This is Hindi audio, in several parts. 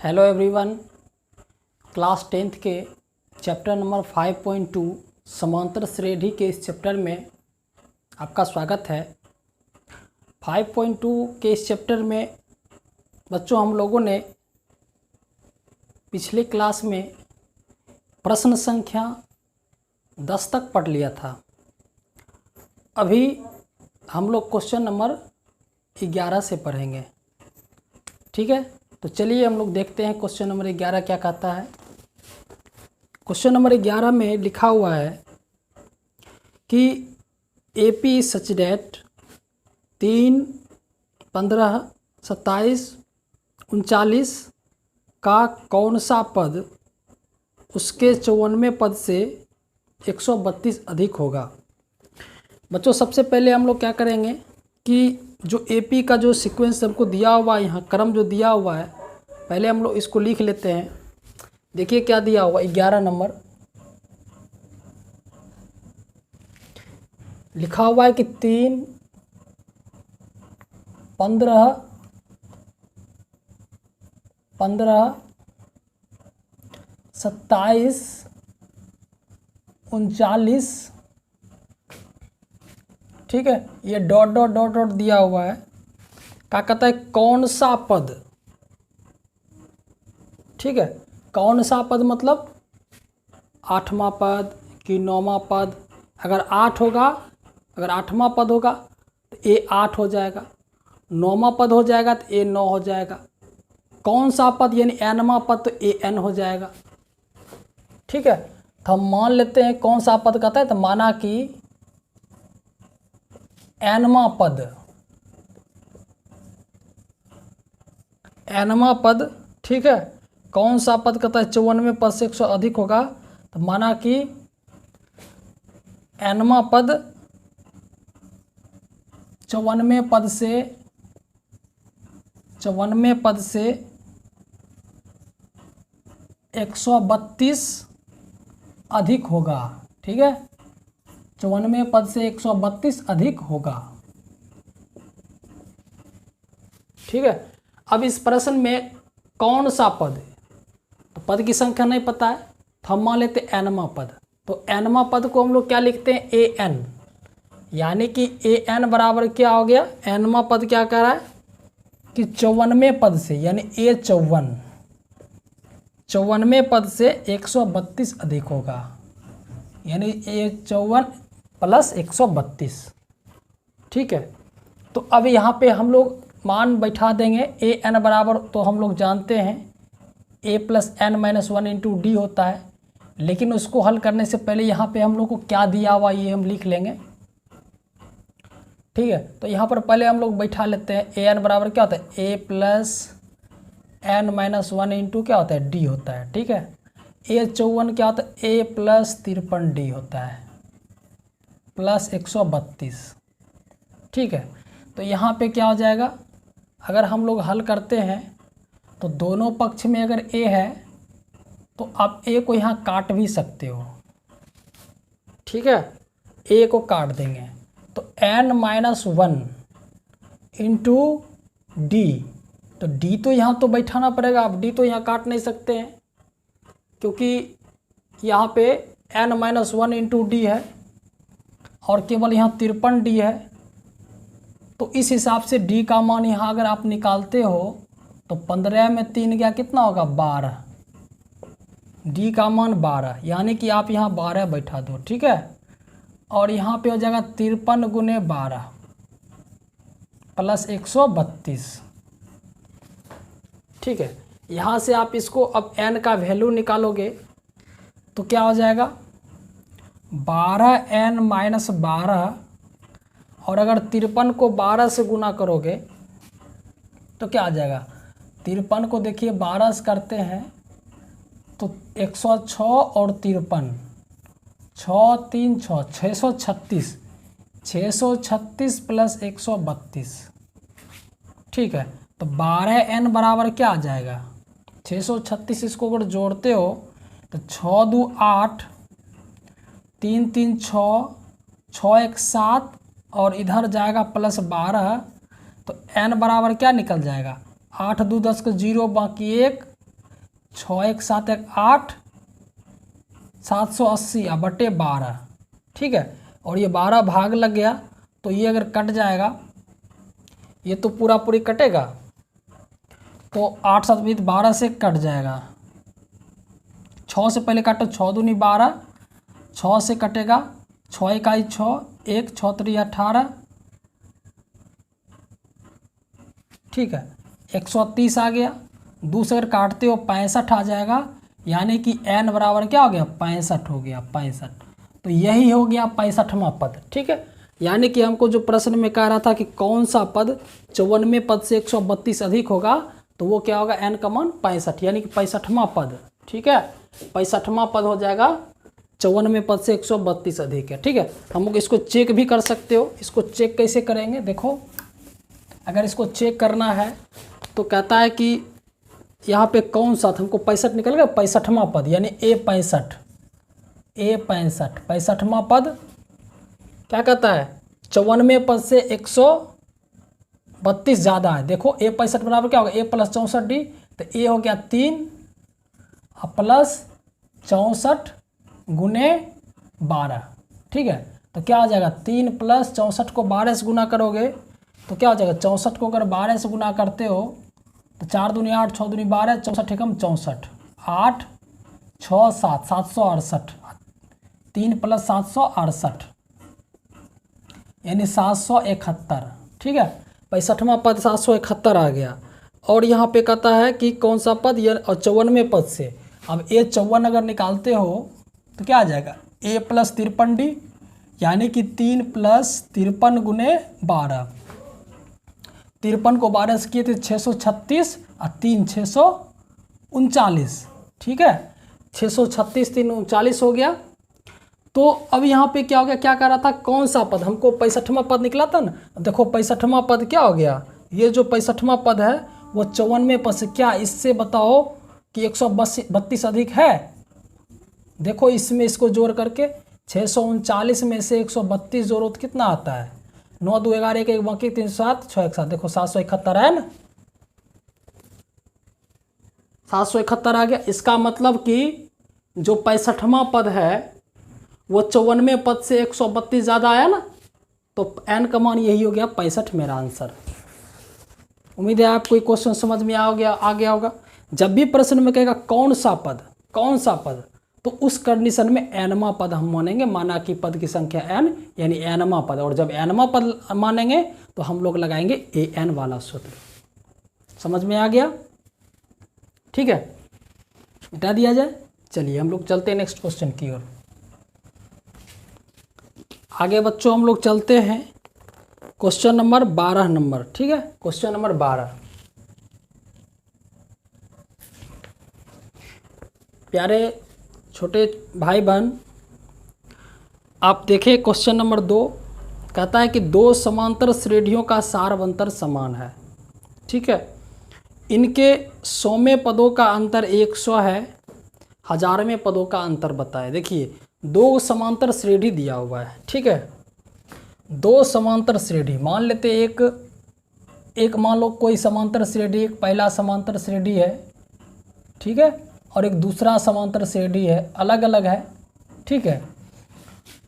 Hello everyone. क्लास 10th के चैप्टर नंबर 5.2 समांतर श्रेणी के इस चैप्टर में आपका स्वागत है। 5.2 के इस चैप्टर में बच्चों हम लोगों ने पिछले क्लास में प्रश्न संख्या 10 तक पढ़ लिया था। अभी हम लोग क्वेश्चन नंबर 11 से पढ़ेंगे, ठीक है। तो चलिए हम लोग देखते हैं क्वेश्चन नंबर 11 क्या कहता है। क्वेश्चन नंबर 11 में लिखा हुआ है कि AP सच डेट 3, 15, 27, 39 का कौन सा पद उसके 54वें पद से 132 अधिक होगा। बच्चों सबसे पहले हम लोग क्या करेंगे कि जो AP का जो सीक्वेंस हमको दिया हुआ है, यहाँ क्रम जो दिया हुआ है, पहले हम लोग इसको लिख लेते हैं। देखिए क्या दिया हुआ, 11 नंबर लिखा हुआ है कि 3, 15, 27, 39, ठीक है। ये डॉट डॉट डॉट डॉट दिया हुआ है। क्या कहता है, कौन सा पद, ठीक है। कौन सा पद मतलब 8वां पद कि 9वां पद। अगर 8 होगा, अगर 8वां पद होगा तो A 8 हो जाएगा, 9वां पद हो जाएगा तो A 9 हो जाएगा। कौन सा पद यानी nवां पद तो A n हो जाएगा, ठीक है। तो हम मान लेते हैं कौन सा पद कहता है, तो माना कि nवां पद, ठीक है। कौन सा पद कहता है 54वें पद से 100 अधिक होगा, तो माना कि nवां पद 54वें पद से 132 अधिक होगा, ठीक है। 54वें पद से 132 अधिक होगा, ठीक है। अब इस प्रश्न में कौन सा पद, तो पद की संख्या नहीं पता है तो हम मान लेते हैं nवां पद। तो nवां पद को हम लोग क्या लिखते हैं, an, यानी कि an बराबर क्या हो गया, nवां पद क्या कह रहा है कि 54वें पद से, यानी A 54वें पद से 132 अधिक होगा, यानी A 54 प्लस 132, ठीक है। तो अब यहाँ पे हम लोग मान बैठा देंगे। an बराबर तो हम लोग जानते हैं A plus n minus 1 into D होता है, लेकिन उसको हल करने से पहले यहाँ पे हम लोग को क्या दिया हुआ ये हम लिख लेंगे, ठीक है। तो यहाँ पर पहले हम लोग बैठा लेते हैं। an बराबर क्या होता है, A plus n minus 1 into क्या होता है, डी होता है, ठीक है। A 54 क्या होता है, A प्लस 53 डी होता है प्लस 132, ठीक है। तो यहाँ पे क्या हो जाएगा, अगर हम लोग हल करते हैं तो दोनों पक्ष में अगर A है तो आप A को यहाँ काट भी सकते हो, ठीक है। A को काट देंगे तो n माइनस 1 इंटू डी, तो डी तो यहाँ तो बैठाना पड़ेगा। आप डी तो यहाँ काट नहीं सकते हैं क्योंकि यहाँ पे n माइनस 1 इंटू डी है और केवल यहाँ 53 डी है। तो इस हिसाब से डी का मान यहाँ अगर आप निकालते हो तो 15 में 3 गया कितना होगा, 12। डी का मान 12, यानी कि आप यहाँ 12 बैठा दो, ठीक है। और यहाँ पे हो जाएगा 53 गुने 12 प्लस 132, ठीक है। यहाँ से आप इसको अब n का वैल्यू निकालोगे तो क्या हो जाएगा, 12n माइनस 12, और अगर 53 को 12 से गुना करोगे तो क्या आ जाएगा, 53 को देखिए 12 से करते हैं तो 106 और 53, 6 3 6 636, 636 प्लस 132, ठीक है। तो 12n बराबर क्या आ जाएगा, 636। इसको अगर जोड़ते हो तो 6 2 8, 3 3 6, 6 1 7, और इधर जाएगा प्लस 12, तो n बराबर क्या निकल जाएगा, 8 2 10 का 0 बाकी 1, 6 1 7 1 8, 780 बटे 12, ठीक है। और ये 12 भाग लग गया तो ये अगर कट जाएगा, ये तो पूरा पूरी कटेगा, तो 8 7 20 12 से कट जाएगा। 6 से पहले काटो, 6 दूनी 12, 6 से कटेगा, 6 इकाई 6, 1 6 3 18, ठीक है। 130 आ गया, दूसरे अगर काटते हो 65 आ जाएगा, यानी कि n बराबर क्या हो गया, 65 हो गया, 65। तो यही हो गया 65वां पद, ठीक है। यानी कि हमको जो प्रश्न में कह रहा था कि कौन सा पद 54वें पद से 132 अधिक होगा, तो वो क्या होगा, n का मान 65, यानी कि 65वां पद, ठीक है। 65वां पद हो जाएगा 54वें पद से 132 अधिक है, ठीक है। हम लोग इसको चेक भी कर सकते हो। इसको चेक कैसे करेंगे, देखो अगर इसको चेक करना है तो कहता है कि यहाँ पे कौन सा, हमको 65 निकल गया, 65वां पद यानी A65, A65 65वां पद क्या कहता है, 54वें पद से 132 ज़्यादा है। देखो A65 बराबर क्या होगा, A प्लस 64D, तो A हो गया 3 प्लस 64 गुने 12, ठीक है। तो क्या आ जाएगा, 3 प्लस 64 को 12 से गुना करोगे तो क्या हो जाएगा, 64 को अगर 12 से गुना करते हो तो 4 दूनी 8, 6 दूनी 12, 64 एकम 64, 8 6 7 768, 3 प्लस 768 यानी 771, ठीक है। 65वां पद 771 आ गया। और यहाँ पे कहता है कि कौन सा पद, ये 54वें पद से, अब A 54 अगर निकालते हो तो क्या आ जाएगा, A प्लस 53D, यानी कि 3 प्लस 53 गुने 12, 53 को 12 से किए थे 636 और 3 639, ठीक है। 636 3 39 हो गया। तो अब यहाँ पे क्या हो गया, क्या कह रहा था, कौन सा पद, हमको 65वां पद निकला था ना। देखो 65वां पद क्या हो गया, ये जो 65वां पद है वो 54वें पद से, क्या इससे बताओ कि 132 अधिक है। देखो इसमें इसको जोड़ करके 639 में से 132 जोड़ो तो कितना आता है, 9 2 11 1 1 बाकी 3 7 6 1 7, देखो 771 है ना, 771 आ गया। इसका मतलब कि जो 65वां पद है वो 54वें पद से 132 ज़्यादा आया ना, तो n का मान यही हो गया 65, मेरा आंसर। उम्मीद है आपको ये क्वेश्चन समझ में आ गया होगा। जब भी प्रश्न में कहेगा कौन सा पद, कौन सा पद, तो उस कंडीशन में nवां पद हम मानेंगे, माना कि पद की संख्या n यानी nवां पद। और जब nवां पद मानेंगे तो हम लोग लगाएंगे an वाला सूत्र। समझ में आ गया, ठीक है, मिटा दिया जाए। चलिए हम लोग चलते हैं नेक्स्ट क्वेश्चन की ओर। आगे बच्चों हम लोग चलते हैं क्वेश्चन नंबर 12 नंबर, ठीक है। क्वेश्चन नंबर 12, प्यारे छोटे भाई बहन, आप देखें क्वेश्चन नंबर 2 कहता है कि दो समांतर श्रेणियों का सारवंतर समान है, ठीक है। इनके 100वें पदों का अंतर 100 है, 1000वें पदों का अंतर बताएं। देखिए दो समांतर श्रेणी दिया हुआ है, ठीक है। दो समांतर श्रेणी मान लेते, एक मान लो कोई समांतर श्रेणी, एक पहला समांतर श्रेणी है, ठीक है, और एक दूसरा समांतर श्रेणी है, अलग अलग है, ठीक है।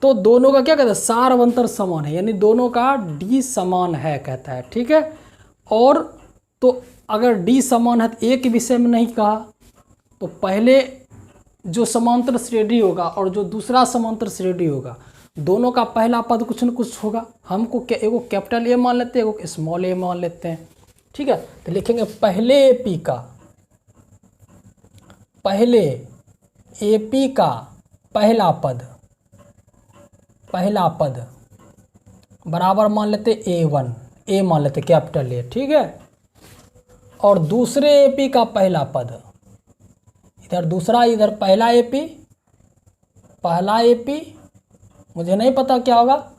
तो दोनों का क्या कहता है, सारवंतर समान है, यानी दोनों का d समान है कहता है, ठीक है। और तो अगर d समान है तो एक विषय में नहीं कहा, तो पहले जो समांतर श्रेणी होगा और जो दूसरा समांतर श्रेणी होगा, दोनों का पहला पद कुछ न कुछ होगा। हमको एगो कैपिटल ए मान लेते हैं, एगो स्मॉल ए मान लेते हैं, ठीक है। तो लिखेंगे पहले एपी का, पहले एपी का पहला पद, पहला पद बराबर मान लेते A1, ए मान लेते कैपिटल ए, ठीक है। और दूसरे एपी का पहला पद, इधर दूसरा, इधर पहला एपी, पहला एपी मुझे नहीं पता क्या होगा,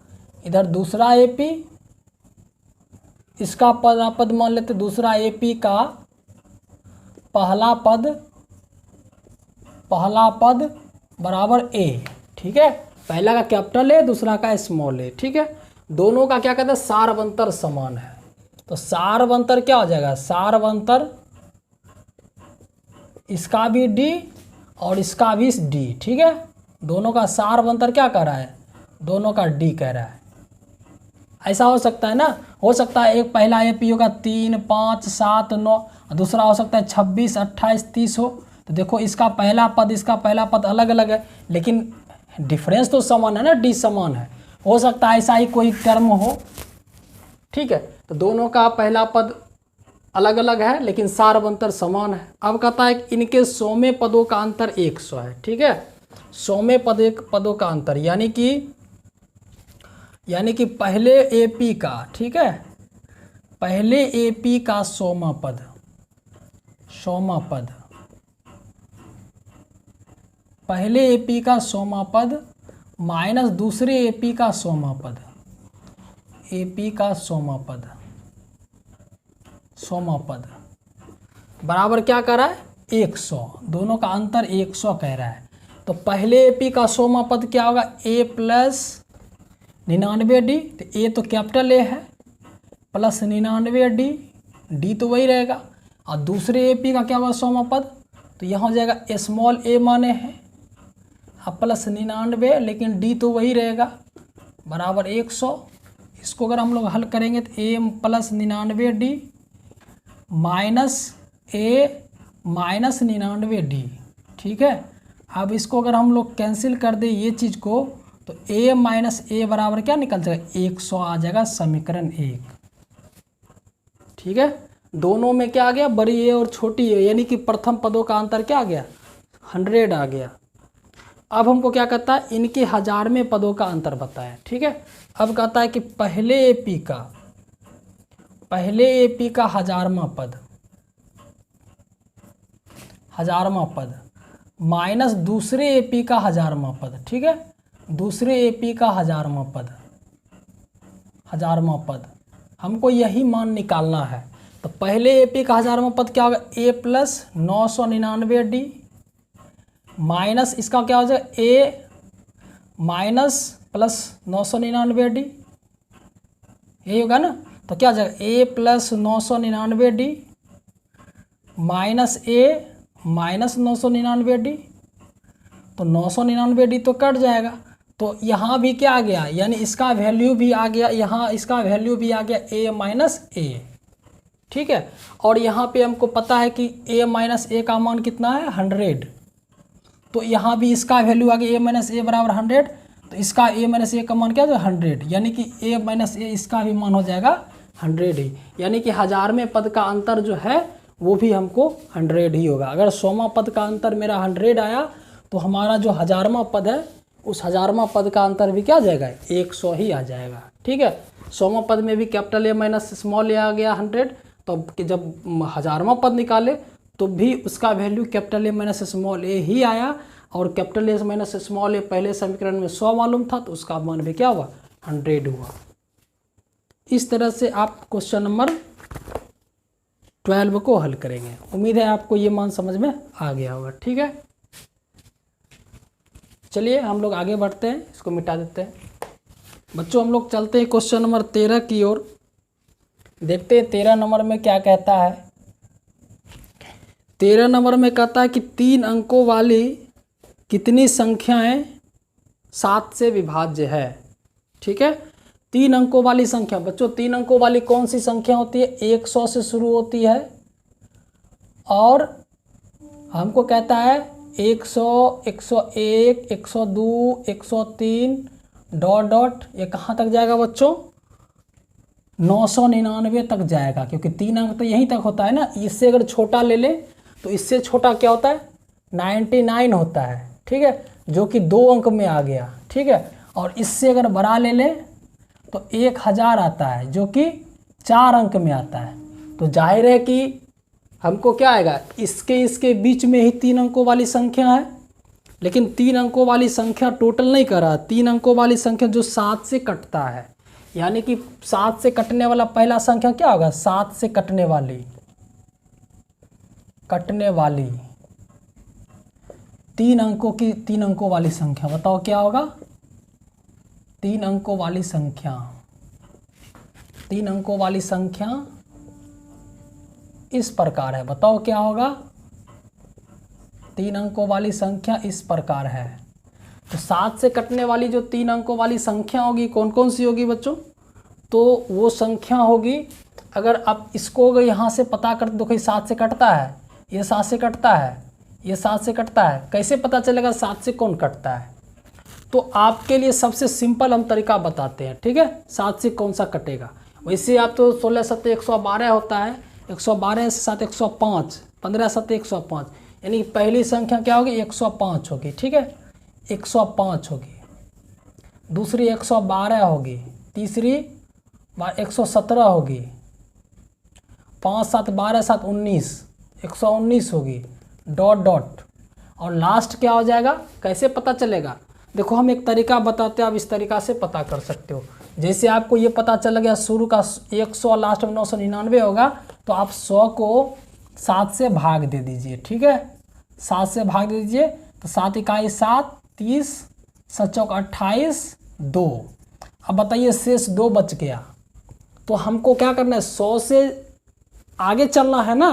इधर दूसरा एपी, इसका पहला पद मान लेते, दूसरा एपी का पहला पद, पहला पद बराबर ए, ठीक है। पहला का कैपिटल ए, दूसरा का स्मॉल ए, ठीक है। दोनों का क्या कहते हैं, सारवंतर समान है। तो सारवंतर क्या हो जाएगा, सारवंतर इसका भी डी और इसका भी डी, ठीक है। दोनों का सार अंतर क्या कर रहा है, दोनों का डी कह रहा है। ऐसा हो सकता है ना, हो सकता है एक पहला एपी होगा 3, 5, 7, 9, दूसरा हो सकता है 26, 28, 30 हो। तो देखो इसका पहला पद इसका पहला पद अलग अलग है, लेकिन डिफरेंस तो समान है ना, डी समान है। हो सकता है ऐसा ही कोई टर्म हो, ठीक है। तो दोनों का पहला पद अलग अलग है लेकिन सार अंतर समान है। अब कहता है कि इनके 100वें पदों का अंतर 100 है, ठीक है। 100वें पदों का अंतर यानी कि पहले एपी का, ठीक है, पहले एपी का 100वां पद, पहले एपी का 100वां पद माइनस दूसरे एपी का 100वां पद, एपी का 100वां पद बराबर क्या कर रहा है 100। दोनों का अंतर 100 कह रहा है। तो पहले एपी का 100वां पद क्या होगा, ए प्लस 99 डी। तो ए तो कैपिटल ए है, प्लस 99 डी, डी तो वही रहेगा। और दूसरे एपी का क्या होगा 100वां पद, तो यहाँ हो जाएगा स्मॉल ए माने हैं अब प्लस 99, लेकिन डी तो वही रहेगा बराबर 100। इसको अगर हम लोग हल करेंगे तो ए प्लस 99 डी माइनस ए माइनस 99 डी, ठीक है। अब इसको अगर हम लोग कैंसिल कर दें ये चीज़ को, तो ए माइनस ए बराबर क्या निकल जाएगा 100 आ जाएगा, समीकरण 1, ठीक है। दोनों में क्या आ गया, बड़ी ए और छोटी ए, यानी कि प्रथम पदों का अंतर क्या आ गया 100 आ गया। अब हमको क्या कहता है, इनके 1000वें पदों का अंतर बताया, ठीक है। अब कहता है कि पहले एपी का 1000वां पद माइनस दूसरे एपी का 1000वां पद, ठीक है। दूसरे एपी का 1000वां पद हमको यही मान निकालना है। तो पहले एपी का 1000वां पद क्या होगा, ए प्लस 999 डी माइनस इसका क्या हो जाएगा ए माइनस प्लस 999 डी, यही होगा ना। तो क्या हो जाएगा ए प्लस 999 डी माइनस ए माइनस 999 डी। तो 999 डी तो कट जाएगा, तो यहाँ भी क्या आ गया, यानी इसका वैल्यू भी आ गया, यहाँ इसका वैल्यू भी आ गया ए माइनस ए, ठीक है। और यहाँ पे हमको पता है कि ए माइनस ए का मान कितना है 100, तो यहाँ भी इसका वैल्यू आ गया ए माइनस ए बराबर 100। तो इसका ए माइनस ए का मान क्या है 100, यानी कि ए माइनस ए इसका भी मान हो जाएगा 100 ही, यानी कि 1000वें पद का अंतर जो है वो भी हमको 100 ही होगा। अगर 100वां पद का अंतर मेरा 100 आया तो हमारा जो 1000वां पद है उस 1000वां पद का अंतर भी क्या आ जाएगा 100 ही आ जाएगा, ठीक है। 100वां पद में भी कैपिटल ए माइनस स्मॉल ए आ गया 100, तो जब 1000वां पद निकाले तो भी उसका value capital A minus small A ही आया, और capital A minus small A पहले समीकरण में 100 मालूम था, तो उसका मान भी क्या हुआ 100 हुआ। इस तरह से आप क्वेश्चन नंबर 12 को हल करेंगे। उम्मीद है आपको ये मान समझ में आ गया होगा, ठीक है। चलिए हम लोग आगे बढ़ते हैं, इसको मिटा देते हैं। बच्चों हम लोग चलते हैं क्वेश्चन नंबर 13 की ओर, देखते हैं 13 नंबर में क्या कहता है। 13 नंबर में कहता है कि 3 अंकों वाली कितनी संख्याएं 7 से विभाज्य है, ठीक है। 3 अंकों वाली संख्या, बच्चों 3 अंकों वाली कौन सी संख्या होती है, 100 से शुरू होती है, और हमको कहता है 100, 101, 102, 103 डॉट डॉट, ये कहाँ तक जाएगा बच्चों 999 तक जाएगा, क्योंकि 3 अंक तो यहीं तक होता है ना। इससे अगर छोटा ले लें तो इससे छोटा क्या होता है 99 होता है, ठीक है, जो कि 2 अंक में आ गया, ठीक है। और इससे अगर बड़ा ले लें तो 1000 आता है, जो कि 4 अंक में आता है। तो जाहिर है कि हमको क्या आएगा, इसके बीच में ही 3 अंकों वाली संख्या है, लेकिन 3 अंकों वाली संख्या टोटल नहीं कर रहा, 3 अंकों वाली संख्या जो 7 से कटता है, यानी कि 7 से कटने वाला पहला संख्या क्या होगा, 7 से कटने वाली 3 अंकों की 3 अंकों वाली संख्या, बताओ क्या होगा 3 अंकों वाली संख्या। 3 अंकों वाली संख्या इस प्रकार है, बताओ क्या होगा 3 अंकों वाली संख्या इस प्रकार है। तो 7 से कटने वाली जो 3 अंकों वाली संख्या होगी कौन कौन सी होगी बच्चों? तो वो संख्या होगी, अगर आप इसको अगर यहाँ से पता कर दो कि 7 से कटता है, ये 7 से कटता है, ये 7 से कटता है, कैसे पता चलेगा 7 से कौन कटता है? तो आपके लिए सबसे सिंपल हम तरीका बताते हैं, ठीक है, 7 से कौन सा कटेगा। वैसे आप तो 16 7 112 होता है, 112 से 7 105, 15 7 105, यानी कि पहली संख्या क्या होगी? 105 होगी, ठीक है, 105 होगी। दूसरी 112 होगी, तीसरी 117 होगी, 5 7 12 7 19, 119 होगी, डॉट डॉट, और लास्ट क्या हो जाएगा? कैसे पता चलेगा? देखो हम एक तरीका बताते हैं, आप इस तरीका से पता कर सकते हो। जैसे आपको ये पता चल गया शुरू का 100 लास्ट में 999 होगा, तो आप 100 को 7 से भाग दे दीजिए, ठीक है, 7 से भाग दे दीजिए, तो 7 इकाई 7, 30, 7 चौक 28, 2। अब बताइए शेष 2 बच गया, तो हमको क्या करना है? 100 से आगे चलना है ना,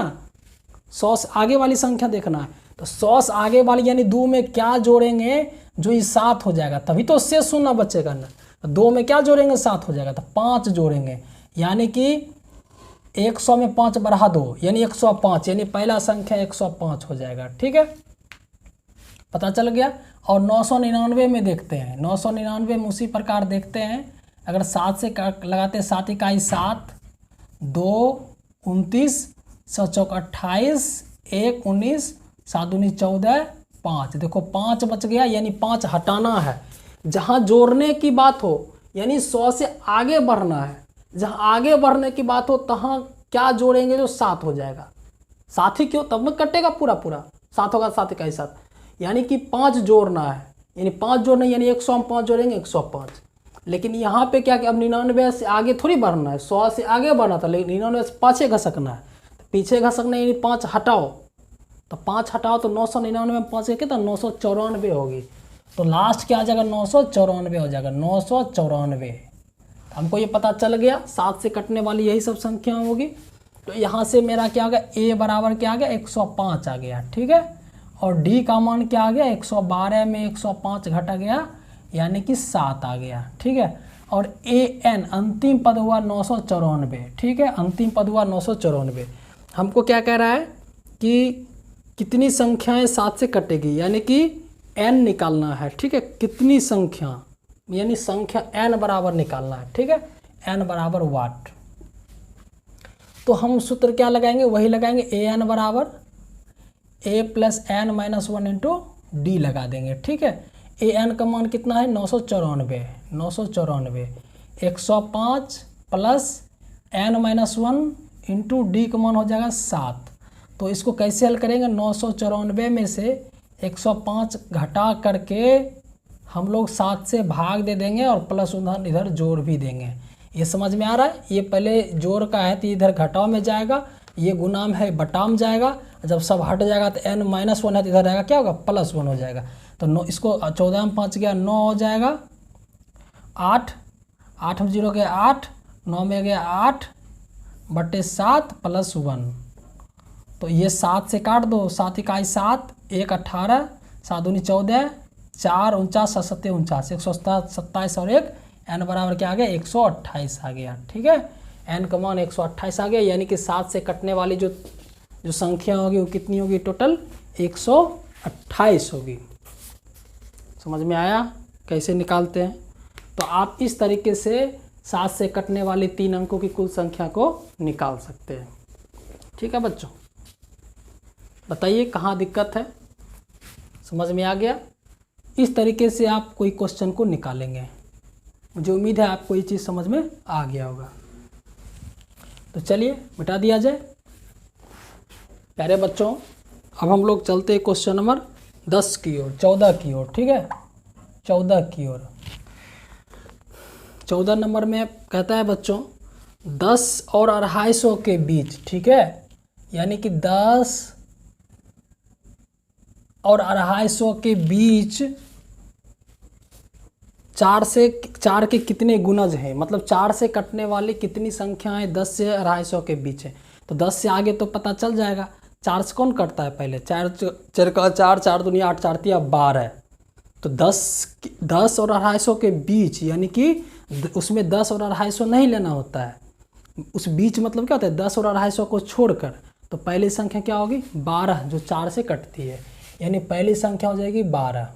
100 से आगे वाली संख्या देखना है। तो 100 से आगे वाली यानी 2 में क्या जोड़ेंगे? जो ये 7 हो जाएगा, तभी तो शेष शून्य बचेगा ना। 2 में क्या जोड़ेंगे? 7 हो जाएगा, तो 5 जोड़ेंगे, यानी कि 100 में 5 बढ़ा दो, यानी 105, यानी पहला संख्या 105 हो जाएगा, ठीक है, पता चल गया। और 999 में देखते हैं, 999 में उसी प्रकार देखते हैं। अगर 7 से लगाते 7 इकाई 7, 2 29, 7 चौक 28, 1 19, 7 दूनी 14, 5। देखो 5 बच गया, यानी 5 हटाना है। जहाँ जोड़ने की बात हो यानी 100 से आगे बढ़ना है, जहाँ आगे बढ़ने की बात हो तहाँ क्या जोड़ेंगे? जो 7 हो जाएगा। 7 ही क्यों? तब में कटेगा पूरा पूरा, 7 होगा, 7 इकाई 7, यानी कि 5 जोड़ना है, यानी 5 जोड़ना, यानी 100 हम 5 जोड़ेंगे 105। लेकिन यहाँ पे क्या कि अब 99 से आगे थोड़ी बढ़ना है, 100 से आगे बढ़ना था, लेकिन 99 से पाछे घसकना है। तो पीछे घसकना यानी 5 हटाओ, तो 5 हटाओ तो 999 में 5 कितना? 994 होगी। तो लास्ट क्या आ जाएगा? 994 हो जाएगा, 994। हमको ये पता चल गया 7 से कटने वाली यही सब संख्या होगी। तो यहाँ से मेरा क्या आ गया? ए बराबर क्या आ गया? 105 आ गया, ठीक है। और डी का मान क्या आ गया? 112 में 105 घटा गया, यानी कि 7 आ गया, ठीक है। और ए एन अंतिम पद हुआ 994, ठीक है, अंतिम पद हुआ 994। हमको क्या कह रहा है कि कितनी संख्याएं 7 से कटेगी, यानी कि n निकालना है, ठीक है, कितनी संख्या, यानी संख्या n बराबर निकालना है, ठीक है, n बराबर वाट। तो हम सूत्र क्या लगाएंगे? वही लगाएंगे, ए एन बराबर a plus N minus 1 into D लगा देंगे, ठीक है। ए एन का मान कितना है? 994, 994, 105 plus N minus 1 into D का मान हो जाएगा 7। तो इसको कैसे हल करेंगे? 994 में से 105 घटा करके हम लोग 7 से भाग दे देंगे और प्लस उधर इधर जोड़ भी देंगे। ये समझ में आ रहा है? ये पहले जोड़ का है तो इधर घटाव में जाएगा, ये गुना में है बटा में जाएगा, जब सब हट जाएगा तो n माइनस 1 है तो इधर आएगा क्या होगा? +1 हो जाएगा। तो 9 इसको 14 में 5 गया 9 हो जाएगा, 8 8 में 0 गया 8, 9 में गया 8 बटे 7 प्लस 1। तो ये 7 से काट दो, 7 इकाई 7, 1 18, 7 दूनी 14, 4 49, 7 सत्ते 49, 127 और 1 n बराबर क्या आ गया? 128 आ गया, ठीक है। n का मान 128 आ गया, यानी कि 7 से कटने वाली जो संख्या होगी वो कितनी होगी? टोटल 128 होगी। समझ में आया कैसे निकालते हैं? तो आप इस तरीके से 7 से कटने वाली 3 अंकों की कुल संख्या को निकाल सकते हैं, ठीक है बच्चों। बताइए कहाँ दिक्कत है? समझ में आ गया? इस तरीके से आप कोई क्वेश्चन को निकालेंगे। मुझे उम्मीद है आपको ये चीज़ समझ में आ गया होगा। तो चलिए मिटा दिया जाए। प्यारे बच्चों, अब हम लोग चलते हैं क्वेश्चन नंबर 10 की ओर, 14 की ओर, ठीक है, 14 की ओर। 14 नंबर में कहता है बच्चों 10 और 250 के बीच, ठीक है, यानी कि 10 और 250 के बीच 4 के कितने गुणज हैं, मतलब 4 से कटने वाली कितनी संख्याएं 10 से 250 के बीच है। तो 10 से आगे तो पता चल जाएगा, 4 से कौन कटता है पहले, 4 4 का 4, 4 दूनी 8, 4 तिया 12, तो 10 और 250 के बीच, यानी कि उसमें 10 और 250 नहीं लेना होता है, उस बीच मतलब क्या होता है 10 और 250 को छोड़कर, तो पहली संख्या क्या होगी 12 जो 4 से कटती है, यानी पहली संख्या हो जाएगी 12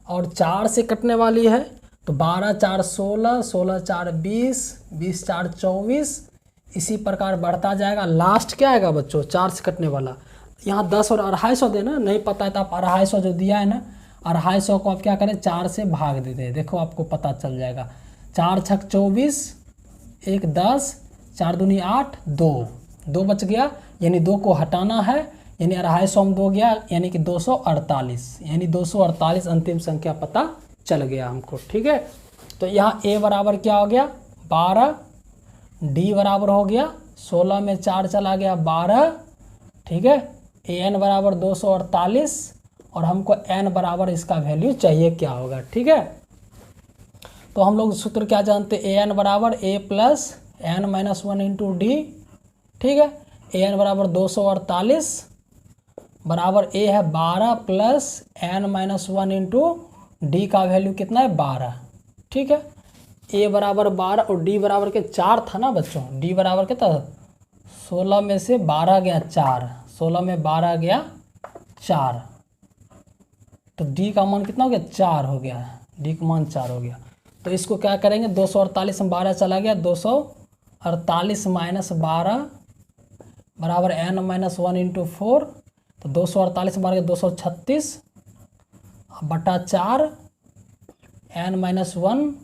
और 4 से कटने वाली है, तो 12 4 16, 16 4 20, 20 4 24, इसी प्रकार बढ़ता जाएगा। लास्ट क्या आएगा बच्चों 4 से कटने वाला, यहाँ 10 और 250 देना, नहीं पता है तो आप 250 जो दिया है ना 250 को आप क्या करें 4 से भाग देते हैं, देखो आपको पता चल जाएगा। 4 छक 24, 1 10, 4 दूनी 8, 2 बच गया, यानी 2 को हटाना है, यानी 250 में 2 गया, यानी कि 248, यानी 248 अंतिम संख्या पता चल गया हमको। ठीक है, तो यहाँ a बराबर क्या हो गया 12, d बराबर हो गया 16 में 4 चला गया 12, ठीक है, an बराबर 248 और हमको n बराबर इसका वैल्यू चाहिए क्या होगा। ठीक है, तो हम लोग सूत्र क्या जानते हैं, an बराबर a plus n minus 1 into D. ठीक है, an बराबर 248 बराबर a है 12 plus n minus 1 into D का वैल्यू कितना है 12। ठीक है, a बराबर 12 और d बराबर के 4 था ना बच्चों, d बराबर कितना 16 में से 12 गया 4, 16 में 12 गया 4, तो d का मान कितना हो गया 4 हो गया, d का मान 4 हो गया। तो इसको क्या करेंगे 248 में 12 चला गया, 248 माइनस 12 बराबर n माइनस 1 इंटू 4, तो 248 में 12 236 बटा 4 n माइनस 1,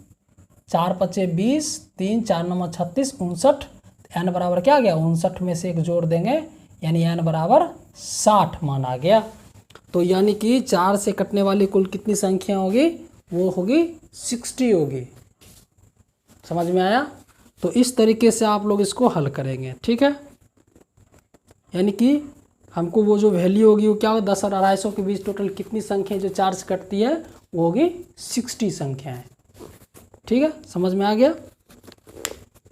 4 पचे 20, 3 4 9 36, 59, n बराबर क्या आ गया 59 में से 1 जोड़ देंगे, यानी n बराबर 60 मान आ गया। तो यानी कि 4 से कटने वाली कुल कितनी संख्या होगी, वो होगी 60 होगी। समझ में आया? तो इस तरीके से आप लोग इसको हल करेंगे। ठीक है, यानी कि हमको वो जो वैल्यू होगी वो क्या होगा 10 और 250 के बीच टोटल कितनी संख्या जो 4 से कटती है वो होगी 60 संख्याएं। ठीक है, समझ में आ गया?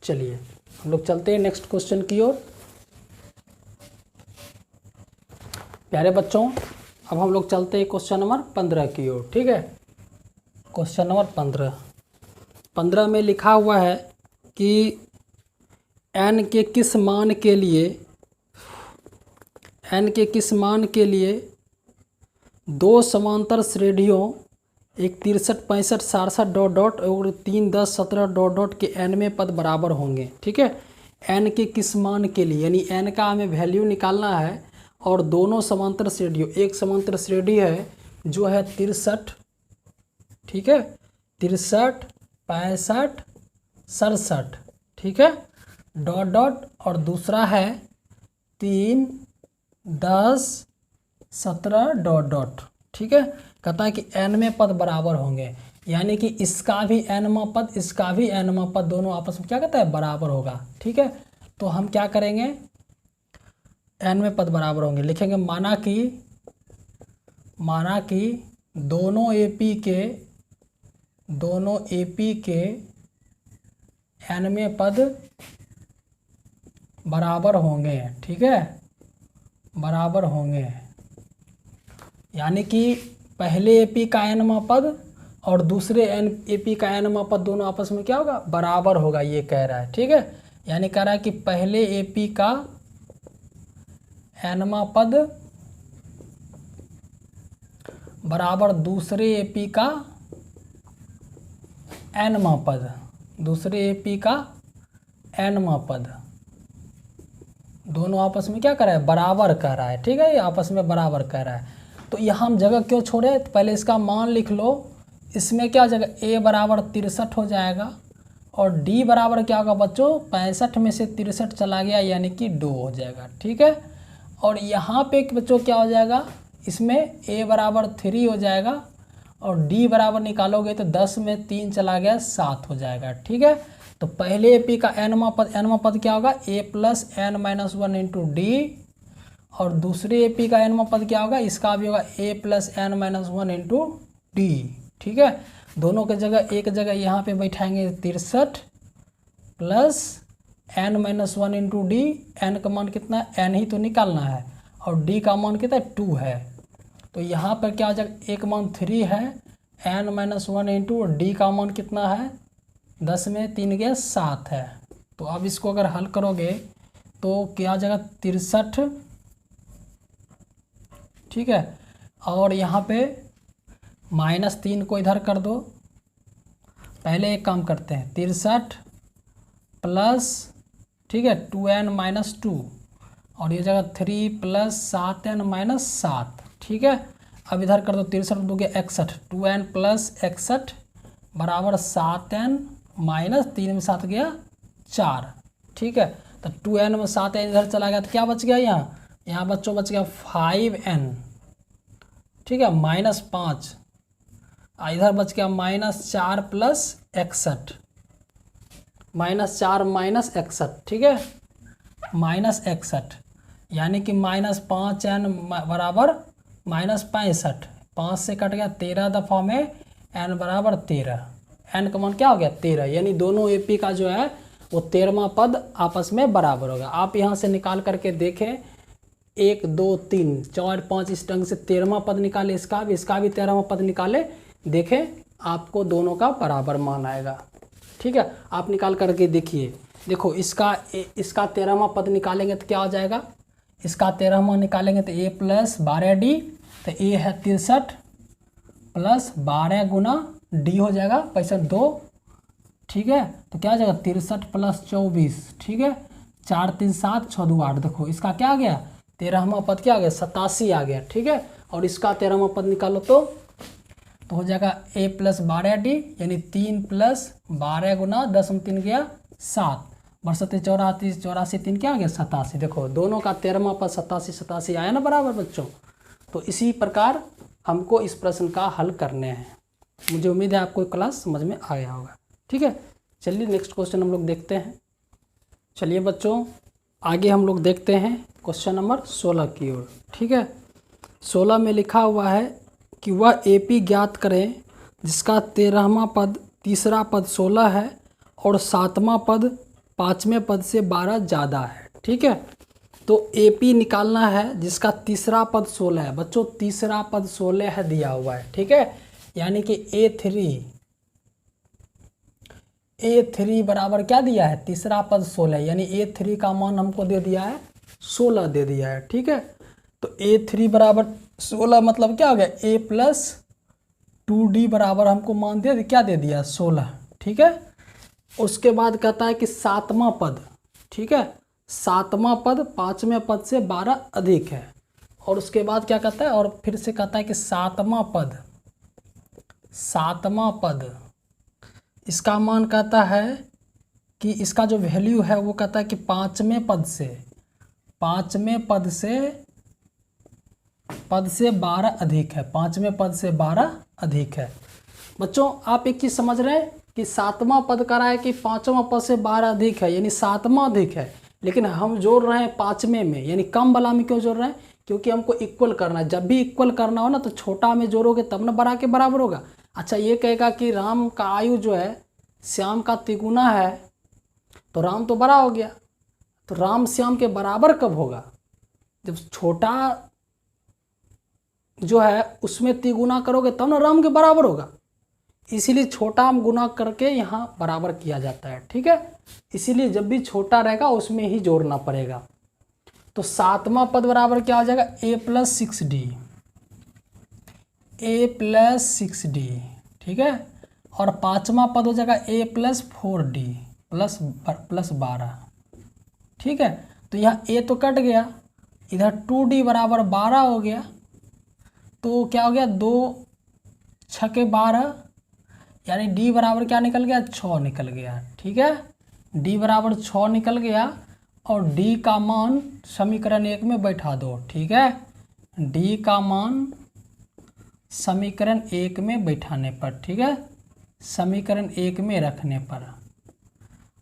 चलिए हम लोग चलते हैं नेक्स्ट क्वेश्चन की ओर। प्यारे बच्चों, अब हम लोग चलते हैं क्वेश्चन नंबर 15 की ओर। ठीक है, क्वेश्चन नंबर 15 में लिखा हुआ है कि n के किस मान के लिए दो समांतर श्रेणियों एक 63 65 67 डॉट डॉट और 3 10 17 डॉट डॉट के nवें पद बराबर होंगे। ठीक है, n के किस मान के लिए, यानी n का हमें वैल्यू निकालना है और दोनों समांतर श्रेणियों, एक समांतर श्रेणी है जो है 63, ठीक है 63 65 67, ठीक है डॉट डॉट, और दूसरा है 3 10 17 डॉट डॉट। ठीक है, कहता है कि nवें पद बराबर होंगे, यानी कि इसका भी nवां पद इसका भी nवां पद दोनों आपस में क्या कहता है बराबर होगा। ठीक है, तो हम क्या करेंगे nवें पद बराबर होंगे, लिखेंगे माना कि दोनों AP के nवें पद बराबर होंगे। ठीक है, बराबर होंगे, यानी कि पहले AP का nवां पद और दूसरे AP का nवां पद दोनों आपस में क्या होगा बराबर होगा, ये कह रहा है। ठीक है, यानी कह रहा है कि पहले AP का nवां पद बराबर दूसरे AP का nवां पद, दूसरे AP का nवां पद, दोनों आपस में क्या कर रहा है बराबर कर रहा है। ठीक है, ये आपस में बराबर कर रहा है। तो यहाँ हम जगह क्यों छोड़े, तो पहले इसका मान लिख लो, इसमें क्या जगह a बराबर 63 हो जाएगा और d बराबर क्या होगा बच्चों 65 में से 63 चला गया, यानी कि 2 हो जाएगा। ठीक है, और यहाँ पे बच्चों क्या हो जाएगा, इसमें a बराबर 3 हो जाएगा और d बराबर निकालोगे तो 10 में 3 चला गया 7 हो जाएगा। ठीक है, तो पहले AP का nवां पद क्या होगा a plus n minus 1 into D, और दूसरे AP का nवां पद क्या होगा, इसका भी होगा a plus n minus 1 into D. ठीक है, दोनों के जगह एक जगह यहाँ पे बैठाएंगे 63 plus n minus 1 into D, n का मान कितना है n ही तो निकालना है, और डी का मान कितना है 2 है। तो यहाँ पर क्या हो जाएगा, एक मान 3 है, n-1 इंटू डी का मान कितना है 10 में 3 गया 7 है। तो अब इसको अगर हल करोगे तो क्या आ जाएगा 63, ठीक है। और यहाँ पे -3 को इधर कर दो। पहले एक काम करते हैं, 63 प्लस, ठीक है, 2n-2 और ये जगह 3 प्लस 7n-7, ठीक है। अब इधर कर दो, 63 2 गया 61, 2n प्लस 61 बराबर 7n-3 में 7 गया 4, ठीक है। तो 2n में 7n इधर चला गया तो क्या बच गया, यहाँ बच्चों बच गया 5n, ठीक है, -5, इधर बच गया -4 प्लस 61, -4 - 61, ठीक है, -61 यानी कि -5n बराबर -65, 5 से कट गया 13 दफ़ा में n बराबर 13, n का मान क्या हो गया 13, यानी दोनों AP का जो है वो 13वां पद आपस में बराबर होगा। आप यहाँ से निकाल करके देखें, 1 2 3 4 5 इस ढंग से 13वां पद निकाले, इसका भी 13वां पद निकाले, देखें आपको दोनों का बराबर मान आएगा, ठीक है। आप निकाल करके देखिए, देखो इसका 13वां पद निकालेंगे तो क्या हो जाएगा, इसका 13वां निकालेंगे तो a प्लस 12d, तो a है 63 प्लस 12 गुना d हो जाएगा 65, ठीक है। तो क्या हो जाएगा 63 प्लस 24, ठीक है, 4 3 7 6 2 8, देखो इसका क्या आ गया 13वां पद क्या आ गया 87 आ गया, ठीक है। और इसका 13वां पद निकालो तो हो जाएगा a प्लस 12d, यानी 3 प्लस 12 गुना 10 में 3 गया 7, 62 34 84 3 क्या आ गया 87। देखो दोनों का 13वां पद 87 आया ना बराबर बच्चों। तो इसी प्रकार हमको इस प्रश्न का हल करने हैं। मुझे उम्मीद है आपको क्लास समझ में आ गया होगा, ठीक है। चलिए नेक्स्ट क्वेश्चन हम लोग देखते हैं। चलिए बच्चों आगे हम लोग देखते हैं क्वेश्चन नंबर 16 की ओर, ठीक है। 16 में लिखा हुआ है कि वह AP ज्ञात करें जिसका 13वां पद तीसरा पद 16 है और 7वां पद 5वें पद से 12 ज़्यादा है, ठीक है। तो AP निकालना है जिसका तीसरा पद 16 है। बच्चों तीसरा पद 16 है दिया हुआ है, ठीक है, यानी कि A3 बराबर क्या दिया है तीसरा पद 16, यानी A3 का मान हमको दे दिया है 16 दे दिया है, ठीक है। तो A3 बराबर 16 मतलब क्या हो गया A प्लस 2D बराबर हमको मान दे क्या दे दिया 16, ठीक है। उसके बाद कहता है कि 7वां पद, ठीक है, 7वां पद 5वें पद से 12 अधिक है। और उसके बाद क्या कहता है, और फिर से कहता है कि 7वां पद इसका मान कहता है कि इसका जो वैल्यू है वो कहता है कि 5वें पद से 12 अधिक है, 5वें पद से 12 अधिक है। बच्चों आप एक चीज़ समझ रहे हैं कि 7वां पद कह रहा है कि 5वां पद से 12 अधिक है, यानी 7वां अधिक है, लेकिन हम जोड़ रहे हैं 5वें में, यानी कम वाला में क्यों जोड़ रहे हैं, क्योंकि हमको इक्वल करना है। जब भी इक्वल करना हो ना तो छोटा में जोड़ोगे तब ना बड़ा के बराबर होगा। अच्छा ये कहेगा कि राम का आयु जो है श्याम का तिगुना है, तो राम तो बड़ा हो गया, तो राम श्याम के बराबर कब होगा, जब छोटा जो है उसमें तिगुना करोगे तब ना राम के बराबर होगा। इसीलिए छोटा में गुना करके यहाँ बराबर किया जाता है, ठीक है। इसीलिए जब भी छोटा रहेगा उसमें ही जोड़ना पड़ेगा। तो 7वां पद बराबर क्या हो जाएगा A प्लस 6D, ठीक है। और 5वां पद हो जाएगा A प्लस 4D प्लस 12, ठीक है। तो यहाँ A तो कट गया, इधर 2D बराबर 12 हो गया, तो क्या हो गया 2 6 12, यानी D बराबर क्या निकल गया 6 निकल गया, ठीक है। D बराबर 6 निकल गया और D का मान समीकरण 1 में बैठा दो, ठीक है। D का मान समीकरण 1 में बैठाने पर, ठीक है, समीकरण 1 में रखने पर,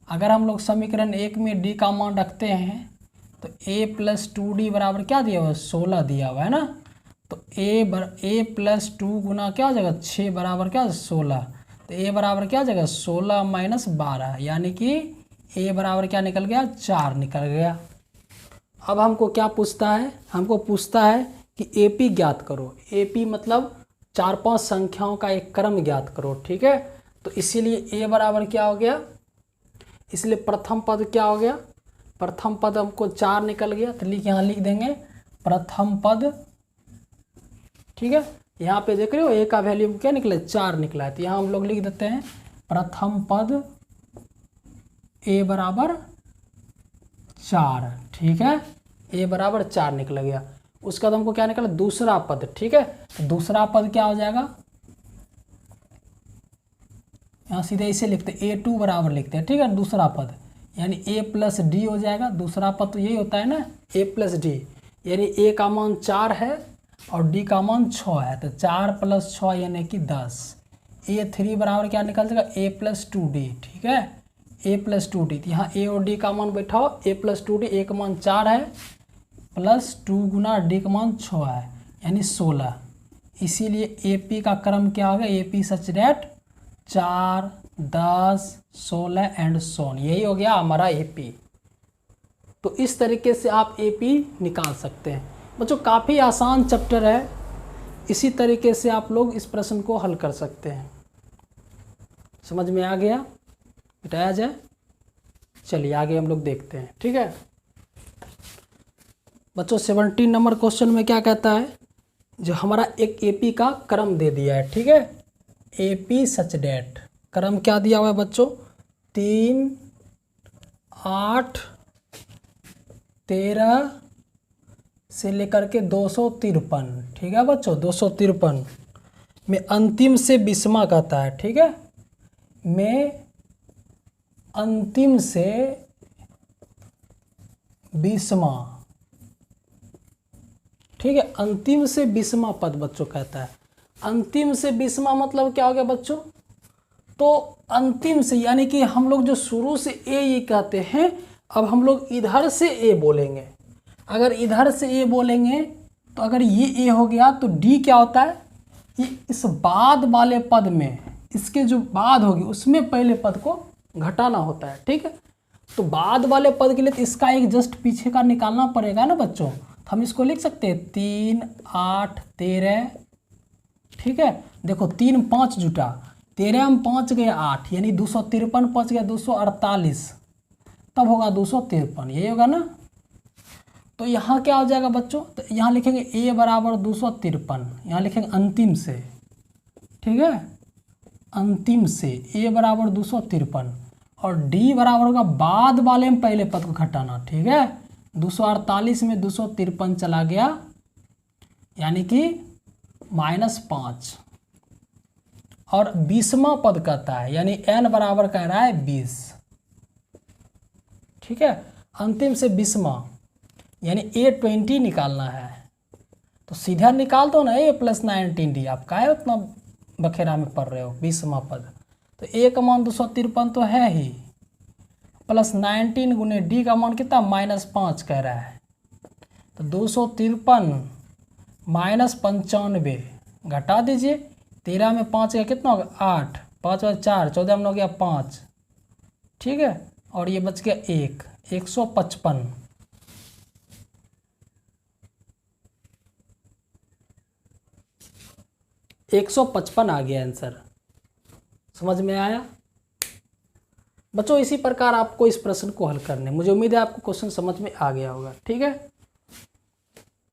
अगर हम लोग समीकरण 1 में D का मान रखते हैं तो A प्लस 2D बराबर क्या दिया हुआ है 16 दिया हुआ है ना। तो A प्लस 2 गुना क्या हो जाएगा 6 बराबर क्या 16, तो A बराबर क्या हो जाएगा 16 माइनस 12, यानी कि A बराबर क्या निकल गया 4 निकल गया। अब हमको क्या पूछता है, हमको पूछता है कि AP ज्ञात करो। AP मतलब 4-5 संख्याओं का एक क्रम ज्ञात करो, ठीक है। तो इसीलिए A बराबर क्या हो गया, इसलिए प्रथम पद क्या हो गया, प्रथम पद हमको 4 निकल गया, तो यहाँ लिख देंगे प्रथम पद, ठीक है। यहाँ पे देख रहे हो A का वैल्यू क्या निकला, 4 निकला है, तो यहाँ हम लोग लिख देते हैं प्रथम पद A बराबर 4, ठीक है। A बराबर 4 निकल गया। उसका तो हमको क्या निकला, दूसरा पद, ठीक है। तो दूसरा पद क्या हो जाएगा, यहाँ सीधे इसे लिखते हैं A2 बराबर लिखते हैं, ठीक है। दूसरा पद यानी A प्लस D हो जाएगा। दूसरा पद तो यही होता है ना, A प्लस D, यानी A का मान 4 है और D का मान 6 है, तो 4 प्लस 6 यानी कि 10। A3 बराबर क्या निकल जाएगा, A प्लस 2D, ठीक है। A प्लस 2D, तो यहाँ A और D का मान बैठाओ, A प्लस 2D, A का मान 4 है प्लस 2 गुना D का मान 6 है यानी 16। इसीलिए AP का क्रम क्या होगा, AP सच दैट 4, 10, 16 एंड सोन, यही हो गया हमारा AP। तो इस तरीके से आप AP निकाल सकते हैं। बच्चों काफ़ी आसान चैप्टर है, इसी तरीके से आप लोग इस प्रश्न को हल कर सकते हैं। समझ में आ गया, मिटाया जाए। चलिए आगे हम लोग देखते हैं, ठीक है। बच्चों 17 नंबर क्वेश्चन में क्या कहता है, जो हमारा एक AP का क्रम दे दिया है, ठीक है। AP सच डेट क्रम क्या दिया हुआ है बच्चों, 3, 8, 13 से लेकर के 253, ठीक है बच्चों। 253 में अंतिम से 20वां कहता है, ठीक है। में अंतिम से 20वां, ठीक है। अंतिम से 20वां पद बच्चों कहता है। अंतिम से 20वां मतलब क्या हो गया बच्चों, तो अंतिम से यानी कि हम लोग जो शुरू से A ये कहते हैं, अब हम लोग इधर से A बोलेंगे। अगर इधर से A बोलेंगे तो अगर ये A हो गया तो D क्या होता है, ये इस बाद वाले पद में, इसके जो बाद होगी उसमें पहले पद को घटाना होता है, ठीक है। तो बाद वाले पद के लिए तो इसका एक जस्ट पीछे का निकालना पड़ेगा ना बच्चों, तो हम इसको लिख सकते हैं 3, 8, 13, ठीक है। देखो 3, 5 जुटा, 13 में 5 गए 8 यानी 253, 5 गया 248, तब होगा 253, यही होगा ना। तो यहाँ क्या हो जाएगा बच्चों, तो यहाँ लिखेंगे A बराबर 253, यहाँ लिखेंगे अंतिम से, ठीक है। अंतिम से A बराबर 253 और D बराबर होगा बाद वाले में पहले पद को घटाना, ठीक है। 248 में 253 चला गया यानी कि -5 और 20वां पद कहता है यानी N बराबर कह रहा है 20, ठीक है। अंतिम से 20वां यानी A20 निकालना है, तो सीधा निकाल दो ना A प्लस 19D। आप काहे उतना बखेरा में पढ़ रहे हो, 20वां पद। तो A का मान 253 तो है ही, प्लस 19 गुने D का मान कितना, -5 कह रहा है। तो 253 -95 घटा दीजिए, 13 में 5 का कितना होगा 8, 5 और 4 14 में हो गया 5, ठीक है। और ये बच गया 155। $155 आ गया आंसर। समझ में आया बच्चों। इसी प्रकार आपको इस प्रश्न को हल करने, मुझे उम्मीद है आपको क्वेश्चन समझ में आ गया होगा, ठीक है।